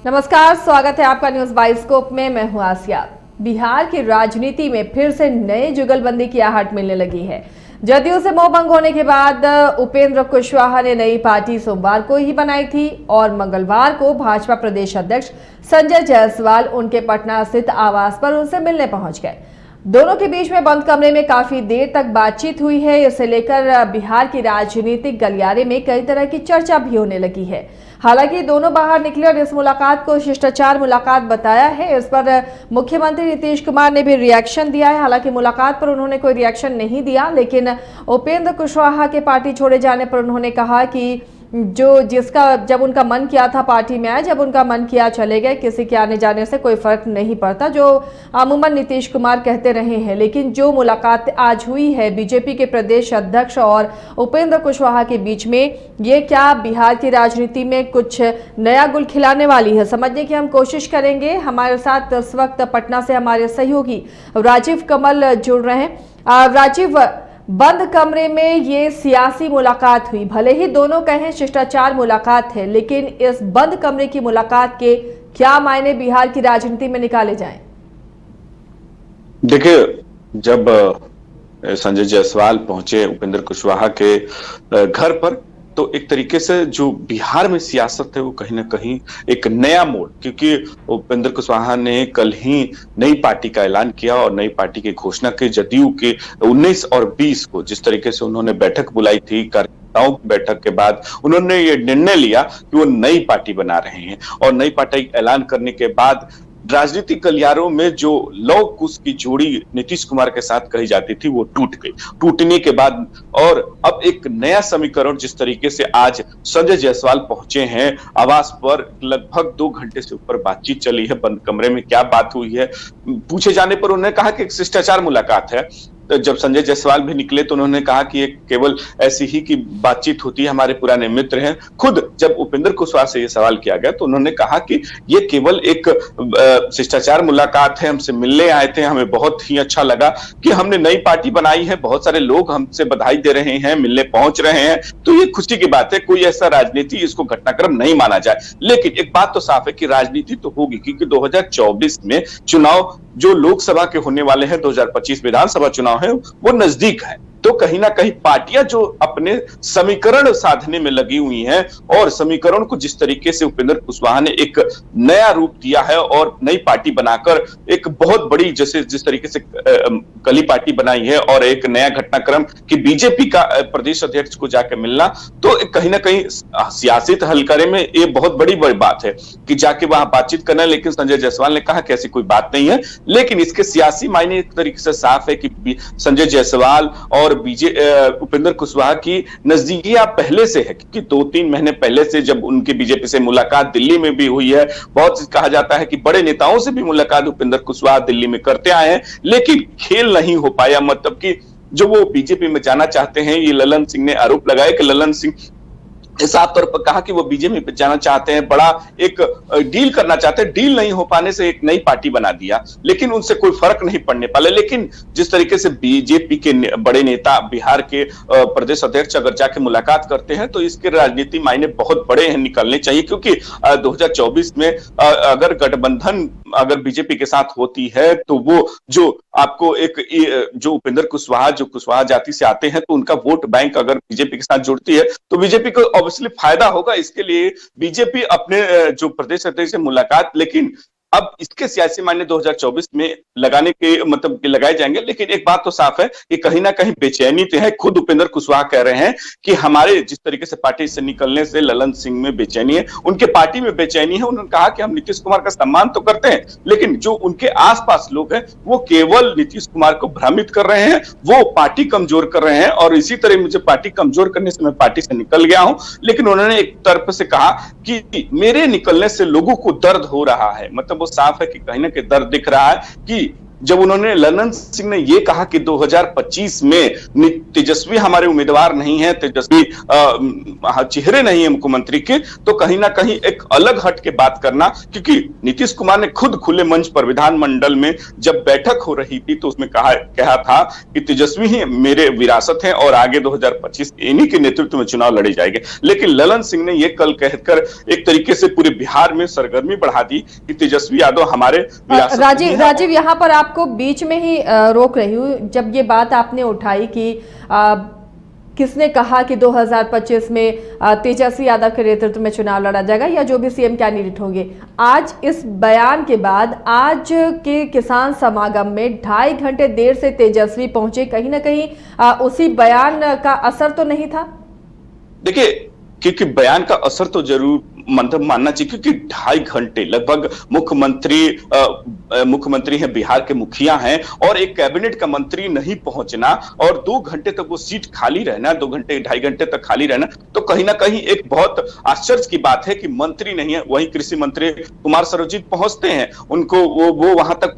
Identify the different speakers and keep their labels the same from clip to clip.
Speaker 1: नमस्कार, स्वागत है आपका न्यूज बाइस्कोप में। मैं हूं आसिया। बिहार की राजनीति में फिर से नए जुगलबंदी की आहट मिलने लगी है। जदयू से मोहभंग होने के बाद उपेंद्र कुशवाहा ने नई पार्टी सोमवार को ही बनाई थी और मंगलवार को भाजपा प्रदेश अध्यक्ष संजय जायसवाल उनके पटना स्थित आवास पर उनसे मिलने पहुंच गए। दोनों के बीच में बंद कमरे में काफी देर तक बातचीत हुई है। इसे लेकर बिहार की राजनीतिक गलियारे में कई तरह की चर्चा भी होने लगी है। हालांकि दोनों बाहर निकले और इस मुलाकात को शिष्टाचार मुलाकात बताया है। इस पर मुख्यमंत्री नीतीश कुमार ने भी रिएक्शन दिया है। हालांकि मुलाकात पर उन्होंने कोई रिएक्शन नहीं दिया, लेकिन उपेंद्र कुशवाहा के पार्टी छोड़े जाने पर उन्होंने कहा कि जब उनका मन किया था पार्टी में आए, जब उनका मन किया चले गए, किसी के आने जाने से कोई फर्क नहीं पड़ता, जो अमूमन नीतीश कुमार कहते रहे हैं। लेकिन जो मुलाकात आज हुई है बीजेपी के प्रदेश अध्यक्ष और उपेंद्र कुशवाहा के बीच में, ये क्या बिहार की राजनीति में कुछ नया गुल खिलाने वाली है, समझने की हम कोशिश करेंगे। हमारे साथ इस वक्त पटना से हमारे सहयोगी राजीव कमल जुड़ रहे हैं। राजीव, बंद कमरे में ये सियासी मुलाकात हुई, भले ही दोनों कहें शिष्टाचार मुलाकात है, लेकिन इस बंद कमरे की मुलाकात के क्या मायने बिहार की राजनीति में निकाले जाएं?
Speaker 2: देखिए, जब संजय जायसवाल पहुंचे उपेंद्र कुशवाहा के घर पर, तो एक तरीके से जो बिहार में सियासत है वो कहीं ना कहीं एक नया मोड़, क्योंकि उपेंद्र कुशवाहा ने कल ही नई पार्टी का ऐलान किया और नई पार्टी की घोषणा की। जदयू के 19 और 20 को जिस तरीके से उन्होंने बैठक बुलाई थी, कार्यकर्ताओं की बैठक के बाद उन्होंने ये निर्णय लिया कि वो नई पार्टी बना रहे हैं। और नई पार्टी ऐलान करने के बाद राजनीतिक गलियारों में जो लौ कुश की जोड़ी नीतीश कुमार के साथ कही जाती थी वो टूट गई। टूटने के बाद और अब एक नया समीकरण, जिस तरीके से आज संजय जायसवाल पहुंचे हैं आवास पर, लगभग 2 घंटे से ऊपर बातचीत चली है। बंद कमरे में क्या बात हुई है पूछे जाने पर उन्होंने कहा कि एक शिष्टाचार मुलाकात है। जब संजय जायसवाल भी निकले तो उन्होंने कहा कि ये केवल ऐसी ही की बातचीत होती है, हमारे पुराने मित्र हैं। खुद जब उपेंद्र कुशवाहा से ये सवाल किया गया तो उन्होंने कहा कि ये केवल एक शिष्टाचार मुलाकात है, हमसे मिलने आए थे, हमें बहुत ही अच्छा लगा कि हमने नई पार्टी बनाई है, बहुत सारे लोग हमसे बधाई दे रहे हैं, मिलने पहुंच रहे हैं, तो ये खुशी की बात है। कोई ऐसा राजनीति इसको घटनाक्रम नहीं माना जाए। लेकिन एक बात तो साफ है कि राजनीति तो होगी, क्योंकि 2024 में चुनाव जो लोकसभा के होने वाले हैं, 2025 विधानसभा चुनाव है, वो नजदीक है। तो कहीं ना कहीं पार्टियां जो अपने समीकरण साधने में लगी हुई हैं, और समीकरण को जिस तरीके से उपेंद्र कुशवाहा ने एक नया रूप दिया है और नई पार्टी बनाकर एक बहुत बड़ी, जैसे जिस तरीके से कली पार्टी बनाई है और एक नया घटनाक्रम कि बीजेपी का प्रदेश अध्यक्ष को जाकर मिलना, तो कहीं ना कहीं सियासत हलकारे में ये बहुत बड़ी बात है कि जाके वहां बातचीत करना। लेकिन संजय जायसवाल ने कहा कि ऐसी कोई बात नहीं है। लेकिन इसके सियासी मायने एक तरीके से साफ है कि संजय जायसवाल और उपेंद्र कुशवाहा की नजदीकियां पहले से है, क्योंकि 2-3 महीने पहले से जब उनकी बीजेपी से मुलाकात दिल्ली में भी हुई है। बहुत कहा जाता है कि बड़े नेताओं से भी मुलाकात उपेंद्र कुशवाहा दिल्ली में करते आए हैं, लेकिन खेल नहीं हो पाया। मतलब कि जो वो बीजेपी में जाना चाहते हैं, ये ललन सिंह ने आरोप लगाया कि ललन सिंह साफ तौर पर कहा कि वो बीजेपी पे जाना चाहते हैं, बड़ा एक डील करना चाहते हैं। डील नहीं हो पाने से एक नई पार्टी बना दिया, लेकिन उनसे कोई फर्क नहीं पड़ने पाला। लेकिन जिस तरीके से बीजेपी के बड़े नेता बिहार के प्रदेश अध्यक्ष अगर जाके मुलाकात करते हैं, तो इसके राजनीति मायने बहुत बड़े हैं, निकलने चाहिए। क्योंकि 2024 में अगर गठबंधन अगर बीजेपी के साथ होती है, तो वो जो आपको एक जो उपेंद्र कुशवाहा जो कुशवाहा जाति से आते हैं, तो उनका वोट बैंक अगर बीजेपी के साथ जुड़ती है तो बीजेपी को ऑब्वियसली फायदा होगा। इसके लिए बीजेपी अपने जो प्रदेश अध्यक्ष से मुलाकात, लेकिन अब इसके सियासी मायने 2024 में लगाने के मतलब लगाए जाएंगे। लेकिन एक बात तो साफ है कि कहीं ना कहीं बेचैनी तो है। खुद उपेंद्र कुशवाहा कह रहे हैं कि हमारे जिस तरीके से पार्टी से निकलने से ललन सिंह में बेचैनी है, उनके पार्टी में बेचैनी है। उन्होंने कहा कि हम नीतीश कुमार का सम्मान तो करते हैं, लेकिन जो उनके आसपास लोग हैं वो केवल नीतीश कुमार को भ्रमित कर रहे हैं, वो पार्टी कमजोर कर रहे हैं। और इसी तरह मुझे पार्टी कमजोर करने से मैं पार्टी से निकल गया हूं। लेकिन उन्होंने एक तरफ से कहा कि मेरे निकलने से लोगों को दर्द हो रहा है। मतलब वो साफ है कि कहीं ना कहीं दर्द दिख रहा है कि जब उन्होंने ललन सिंह ने ये कहा कि 2025 में तेजस्वी हमारे उम्मीदवार नहीं है, तेजस्वी चेहरे नहीं है मुख्यमंत्री के, तो कहीं ना कहीं एक अलग हट के बात करना, क्योंकि नीतीश कुमार ने खुद खुले मंच पर विधानमंडल में जब बैठक हो रही थी तो उसमें कहा था कि तेजस्वी ही मेरे विरासत हैं और आगे 2025 इन्हीं के नेतृत्व में चुनाव लड़े जाएंगे। लेकिन ललन सिंह ने यह कल कहकर एक तरीके से पूरे बिहार में सरगर्मी बढ़ा दी कि तेजस्वी यादव हमारे विरासत।
Speaker 1: राजीव यहाँ पर आपको बीच में ही रोक रही हूँ। जब ये बात आपने उठाई कि किसने कहा कि 2025 में तेजस्वी यादव के नेतृत्व में चुनाव लड़ा जाएगा या जो भी सीएम कैंडिडेट होंगे, आज इस बयान के बाद आज के किसान समागम में 2.5 घंटे देर से तेजस्वी पहुंचे, कहीं ना कहीं उसी बयान का असर तो नहीं था?
Speaker 2: देखिए, क्योंकि बयान का असर तो जरूर मतलब मानना चाहिए, क्योंकि 2.5 घंटे लगभग मुख्यमंत्री हैं, बिहार के मुखिया हैं, और एक कैबिनेट का मंत्री नहीं पहुंचना और 2 घंटे तक वो सीट खाली रहना, 2 घंटे 2.5 घंटे तक खाली रहना, तो कहीं ना कहीं एक बहुत आश्चर्य की बात है कि मंत्री नहीं है। वहीं कृषि मंत्री कुमार सर्वजीत पहुंचते हैं, उनको वो वहां तक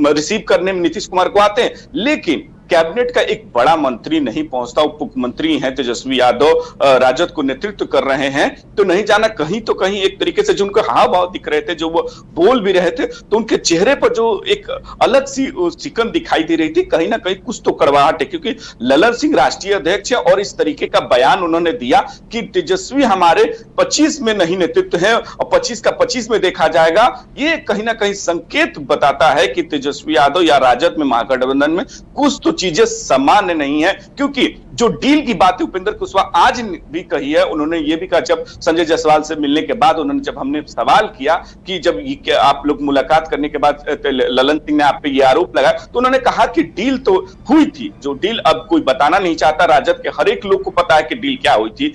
Speaker 2: रिसीव करने में नीतीश कुमार को आते हैं, लेकिन कैबिनेट का एक बड़ा मंत्री नहीं पहुंचता। उप मुख्यमंत्री हैं तेजस्वी यादव, राजद को नेतृत्व कर रहे हैं, तो नहीं जाना कहीं तो कहीं एक तरीके से जो उनके हाव भाव दिख रहे थे, जो वो बोल भी रहे थे, तो उनके चेहरे पर जो एक अलग सी चिकन दिखाई दे रही थी, कहीं ना कहीं कुछ तो कड़वाहट है। क्योंकि ललन सिंह राष्ट्रीय अध्यक्ष है और इस तरीके का बयान उन्होंने दिया कि तेजस्वी हमारे 25 में नहीं नेतृत्व है और 25 का 25 में देखा जाएगा, ये कहीं ना कहीं संकेत बताता है कि तेजस्वी यादव या राजद में, महागठबंधन में कुछ तो चीजें सामान्य नहीं है। क्योंकि जो डील की बात है उपेंद्र कुशवाहा आज भी कही है, उन्होंने ये भी कहा जब संजय जायसवाल से मिलने के बाद, उन्होंने जब हमने सवाल किया कि जब आप लोग मुलाकात करने के बाद ललन सिंह ने आप पे ये आरोप लगाया, तो उन्होंने कहा कि डील तो हुई थी, जो डील अब कोई बताना नहीं चाहता, राजद के हर एक लोग को पता है कि डील क्या हुई थी,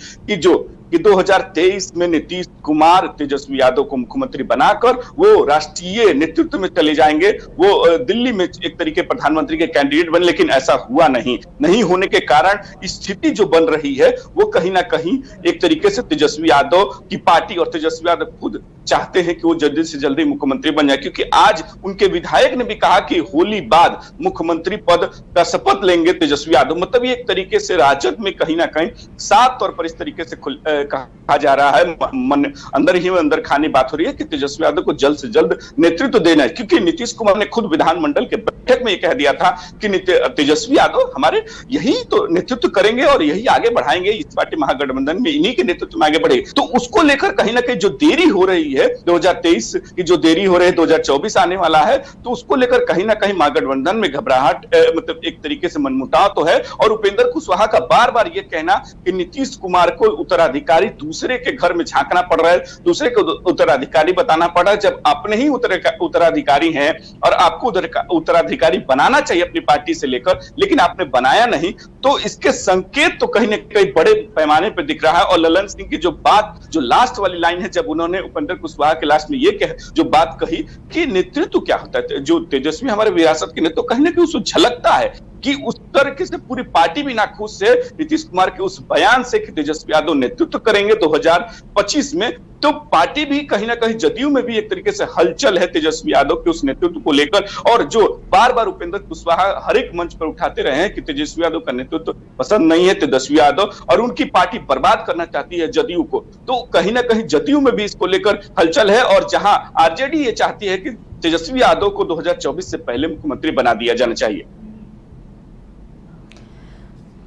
Speaker 2: कि 2023 में नीतीश कुमार तेजस्वी यादव को मुख्यमंत्री बनाकर वो राष्ट्रीय नेतृत्व में चले जाएंगे, वो दिल्ली में एक तरीके प्रधानमंत्री के कैंडिडेट बने, लेकिन ऐसा हुआ नहीं होने के कारण स्थिति जो बन रही है वो कहीं ना कहीं एक तरीके से तेजस्वी यादव की पार्टी और तेजस्वी यादव खुद चाहते हैं कि वो जल्दी से जल्दी मुख्यमंत्री बन जाए। क्योंकि आज उनके विधायक ने भी कहा कि होली बाद मुख्यमंत्री पद का शपथ लेंगे तेजस्वी यादव। मतलब ये एक तरीके से राजद में कहीं ना कहीं साफ तौर पर इस तरीके से कहा जा रहा है, मन अंदर ही अंदर खानी बात हो रही है कि तेजस्वी यादव को जल्द से जल्द नेतृत्व देना है। क्योंकि नीतीश कुमार ने खुद विधानमंडल के बैठक में ये कह दिया था कि तेजस्वी यादव हमारे यही तो नेतृत्व करेंगे और यही आगे बढ़ाएंगे, इस पार्टी महागठबंधन में इन्हीं के नेतृत्व में आगे बढ़े। तो उसको लेकर कहीं ना कहीं जो देरी हो रही है, 2023 की जो देरी हो रही है, 2024 आने वाला है, तो उसको लेकर कहीं ना कहीं महागठबंधन में घबराहट, मतलब एक तरीके से मनमुटाव तो है। और उपेंद्र कुशवाहा का बार बार ये कहना कि नीतीश कुमार को उत्तराधिकारी दूसरे के घर में झांकना पड़ रहा है, दूसरे को उत्तराधिकारी बताना पड़ रहा है, जब अपने ही उत्तराधिकारी हैं और आपको उत्तराधिकारी बनाना चाहिए अपनी पार्टी से लेकर, लेकिन आपने बनाया नहीं, तो इसके संकेत तो कहीं ना कहीं बड़े पैमाने पर दिख रहा है। और ललन सिंह की जो बात, जो लास्ट वाली लाइन है, जब उन्होंने उपेंद्र कुशवाहा के लास्ट में ये जो बात कही कि नेतृत्व क्या होता है, जो तेजस्वी हमारे विरासत के नेतृत्व, कहीं ना कहीं उसको झलकता है कि उस तरीके से पूरी पार्टी भी नाखुश है नीतीश कुमार के उस बयान से कि तेजस्वी यादव नेतृत्व करेंगे 2025 में। तो पार्टी भी कहीं ना कहीं, जदयू में भी एक तरीके से हलचल है तेजस्वी यादव के उस नेतृत्व को लेकर। और जो बार बार उपेंद्र कुशवाहा हर एक मंच पर उठाते रहे हैं कि तेजस्वी यादव का नेतृत्व पसंद नहीं है तेजस्वी यादव और उनकी पार्टी बर्बाद करना चाहती है जदयू को, तो कहीं ना कहीं जदयू में भी इसको लेकर हलचल है। और जहां आरजेडी ये चाहती है कि तेजस्वी यादव को 2024 से पहले मुख्यमंत्री बना दिया जाना चाहिए।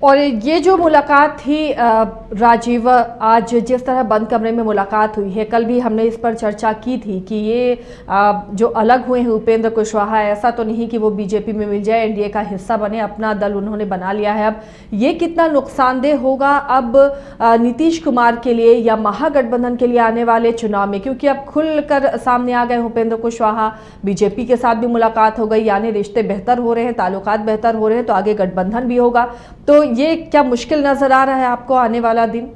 Speaker 1: और ये जो मुलाकात थी राजीव, आज जिस तरह बंद कमरे में मुलाकात हुई है, कल भी हमने इस पर चर्चा की थी कि ये जो अलग हुए हैं उपेंद्र कुशवाहा, ऐसा तो नहीं कि वो बीजेपी में मिल जाए, एनडीए का हिस्सा बने, अपना दल उन्होंने बना लिया है। अब ये कितना नुकसानदेह होगा अब नीतीश कुमार के लिए या महागठबंधन के लिए आने वाले चुनाव में, क्योंकि अब खुलकर सामने आ गए उपेंद्र कुशवाहा, बीजेपी के साथ भी मुलाकात हो गई, यानी रिश्ते बेहतर हो रहे हैं, ताल्लुकात बेहतर हो रहे हैं, तो आगे गठबंधन भी होगा। तो ये क्या मुश्किल नजर आ रहा है आपको आने वाला दिन?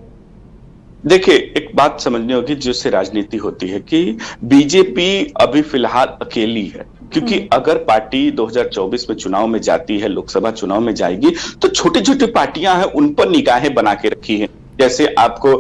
Speaker 2: देखिए, एक बात समझनी होगी जिससे राजनीति होती है कि बीजेपी अभी फिलहाल अकेली है, क्योंकि अगर पार्टी 2024 में चुनाव में जाती है, लोकसभा चुनाव में जाएगी, तो छोटी छोटी पार्टियां हैं उन पर निगाहें बना के रखी है जैसे आपको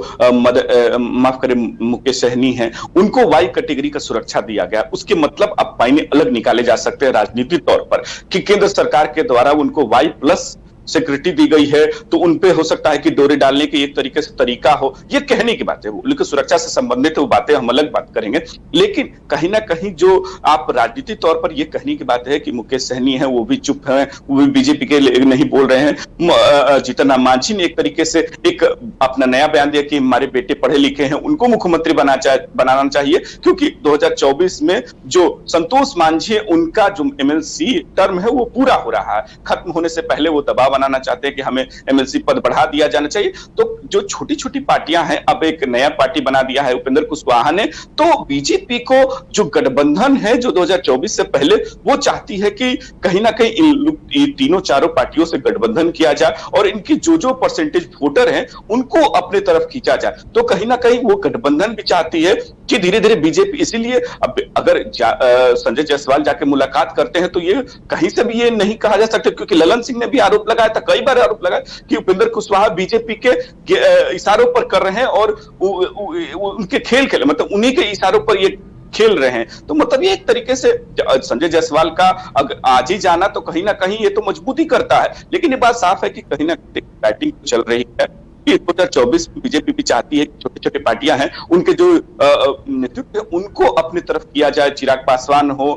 Speaker 2: माफ करें मुकेश सहनी हैं, उनको वाई कैटेगरी का सुरक्षा दिया गया। उसके मतलब अब मायने अलग निकाले जा सकते हैं राजनीतिक तौर पर कि केंद्र सरकार के द्वारा उनको वाई प्लस सिक्योरिटी दी गई है, तो उनपे हो सकता है कि डोरे डालने की एक तरीके से तरीका हो। ये कहने की बात है, लेकिन सुरक्षा से संबंधित वो बातें हम अलग बात करेंगे। लेकिन कहीं ना कहीं जो आप राजनीतिक तौर पर ये कहने की बात है कि मुकेश सहनी है वो भी चुप है, वो भी बीजेपी के नहीं बोल रहे हैं। जीतन राम मांझी ने एक तरीके से एक अपना नया बयान दिया कि हमारे बेटे पढ़े लिखे हैं, उनको मुख्यमंत्री बनाना चाहिए, क्योंकि 2024 में जो संतोष मांझी उनका जो एमएलसी टर्म है वो पूरा हो रहा है, खत्म होने से पहले वो दबाव बनाना चाहते हैं कि हमें एमएलसी पद बढ़ा दिया जाना चाहिए। तो जो छोटी छोटी पार्टियां हैं, अब एक नया पार्टी बना दिया है उपेंद्र कुशवाहा ने, तो बीजेपी को जो गठबंधन है जो 2024 से पहले, वो चाहती है कि कहीं ना कहीं इन तीनों चारों पार्टियों से गठबंधन किया जाए और इनकी जो परसेंटेज वोटर हैं उनको अपने तरफ खींचा जाए। तो कहीं ना कहीं वो गठबंधन भी चाहती है कि धीरे धीरे बीजेपी, इसीलिए अब अगर संजय जायसवाल जाके मुलाकात करते हैं तो ये कहीं से भी ये नहीं कहा जा सकता, क्योंकि ललन सिंह ने भी आरोप लगाया था, कई बार आरोप लगाया कि उपेंद्र कुशवाहा बीजेपी के इशारों पर कर रहे हैं और उनके खेल मतलब उन्हीं के इशारों पर ये खेल रहे हैं। तो मतलब ये एक तरीके से संजय जायसवाल का आज ही जाना तो कहीं ना कहीं ये तो मजबूती करता है, लेकिन ये बात साफ है कि कहीं ना कहीं बैटिंग चल रही है। 2024 में बीजेपी भी चाहती है कि छोटे छोटे पार्टियां हैं उनके जो नेतृत्व है उनको अपनी तरफ किया जाए। चिराग पासवान हो,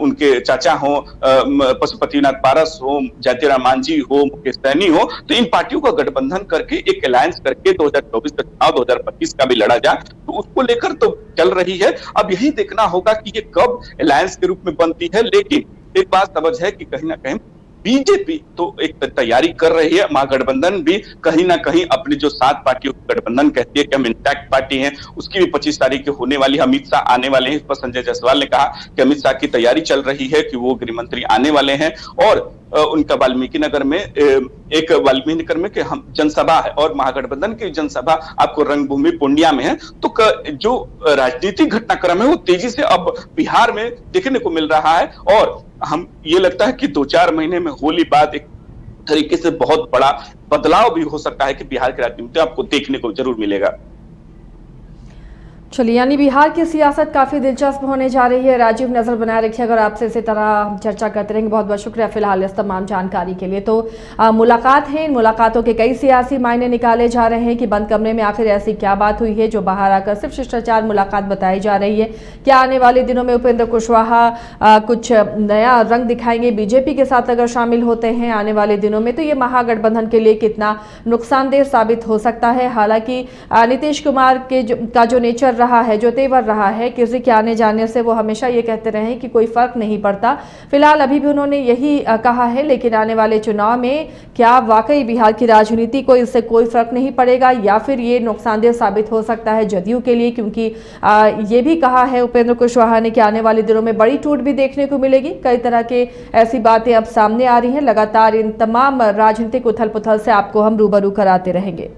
Speaker 2: उनके चाचा हो, पशुपतिनाथ पारस हो, जीतन मांझी हो, मुकेश सहनी हो, तो इन पार्टियों का गठबंधन करके एक अलायंस करके 2024 का चुनाव 2025 का भी लड़ा जाए, तो उसको लेकर तो चल रही है। अब यही देखना होगा कि ये कब अलायंस के रूप में बनती है। लेकिन एक बात समझ है कि कहीं ना कहीं बीजेपी तो एक तैयारी कर रही है, महागठबंधन भी कहीं ना कहीं अपनी जो 7 पार्टियों की गठबंधन कहती है कि हम इंटैक्ट पार्टी हैं, उसकी भी 25 तारीख को होने वाली। अमित शाह आने वाले हैं, इस पर संजय जायसवाल ने कहा कि अमित शाह की तैयारी चल रही है कि वो गृह मंत्री आने वाले हैं और उनका वाल्मीकि नगर में कि हम जनसभा है और महागठबंधन की जनसभा आपको रंगभूमि पूर्णिया में है। तो जो राजनीतिक घटनाक्रम है वो तेजी से अब बिहार में देखने को मिल रहा है और हम ये लगता है कि 2-4 महीने में होली बाद एक तरीके से बहुत बड़ा बदलाव भी हो सकता है कि बिहार की राजनीति में आपको देखने को जरूर मिलेगा।
Speaker 1: चलिए, यानी बिहार की सियासत काफ़ी दिलचस्प होने जा रही है। राजीव, नज़र बनाए रखिएगा और आपसे इसी तरह चर्चा करते रहेंगे। बहुत बहुत शुक्रिया फिलहाल इस तमाम जानकारी के लिए। तो मुलाकात है, इन मुलाकातों के कई सियासी मायने निकाले जा रहे हैं कि बंद कमरे में आखिर ऐसी क्या बात हुई है जो बाहर आकर सिर्फ शिष्टाचार मुलाकात बताई जा रही है। क्या आने वाले दिनों में उपेंद्र कुशवाहा कुछ नया रंग दिखाएंगे बीजेपी के साथ अगर शामिल होते हैं आने वाले दिनों में, तो ये महागठबंधन के लिए कितना नुकसानदेह साबित हो सकता है। हालांकि नीतीश कुमार का जो नेचर रहा है, जो तेवर रहा है, किसी के आने जाने से वो हमेशा ये कहते रहे कि कोई फर्क नहीं पड़ता। फिलहाल अभी भी उन्होंने यही कहा है, लेकिन आने वाले चुनाव में क्या वाकई बिहार की राजनीति को इससे कोई फर्क नहीं पड़ेगा या फिर ये नुकसानदेह साबित हो सकता है जदयू के लिए, क्योंकि ये भी कहा है उपेंद्र कुशवाहा ने कि आने वाले दिनों में बड़ी टूट भी देखने को मिलेगी। कई तरह के ऐसी बातें अब सामने आ रही हैं। लगातार इन तमाम राजनीतिक उथल पुथल से आपको हम रूबरू कराते रहेंगे।